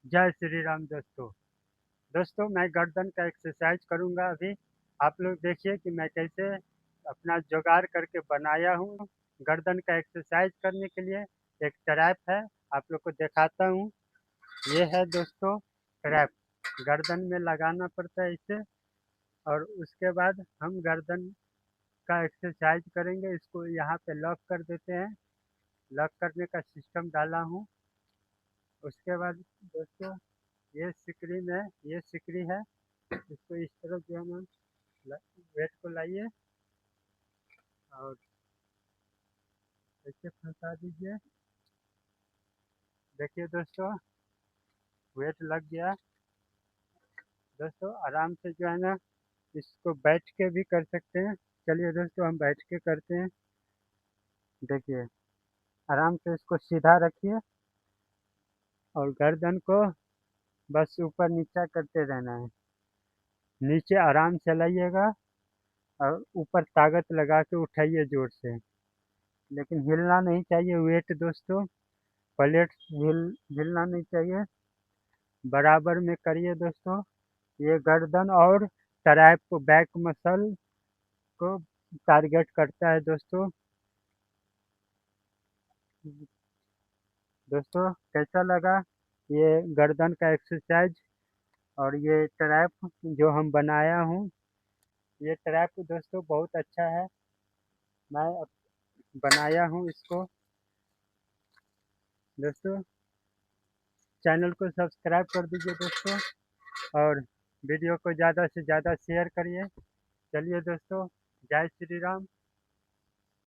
जय श्री राम दोस्तों। दोस्तों मैं गर्दन का एक्सरसाइज करूंगा अभी। आप लोग देखिए कि मैं कैसे अपना जुगाड़ करके बनाया हूँ। गर्दन का एक्सरसाइज करने के लिए एक ट्रैप है, आप लोग को दिखाता हूँ। ये है दोस्तों ट्रैप, गर्दन में लगाना पड़ता है इसे। और उसके बाद हम गर्दन का एक्सरसाइज करेंगे। इसको यहाँ पे लॉक कर देते हैं, लॉक करने का सिस्टम डाला हूँ। उसके बाद दोस्तों ये सिकड़ी में, ये सिकड़ी है, इसको इस तरफ जो है ना वेट को लाइए और ऐसे फंसा दीजिए। देखिए दोस्तों वेट लग गया। दोस्तों आराम से जो है ना इसको बैठ के भी कर सकते हैं। चलिए दोस्तों हम बैठ के करते हैं। देखिए आराम से इसको सीधा रखिए और गर्दन को बस ऊपर नीचा करते रहना है। नीचे आराम से लाइएगा और ऊपर ताकत लगा के उठाइए जोर से, लेकिन हिलना नहीं चाहिए वेट दोस्तों। प्लेट हिलना नहीं चाहिए, बराबर में करिए दोस्तों। ये गर्दन और ट्राइप को, बैक मसल को टारगेट करता है दोस्तों। दोस्तों कैसा लगा ये गर्दन का एक्सरसाइज और ये ट्रैप जो हम बनाया हूँ। ये ट्रैप दोस्तों बहुत अच्छा है, मैं बनाया हूँ इसको। दोस्तों चैनल को सब्सक्राइब कर दीजिए दोस्तों और वीडियो को ज़्यादा से ज़्यादा शेयर करिए। चलिए दोस्तों, जय श्री राम।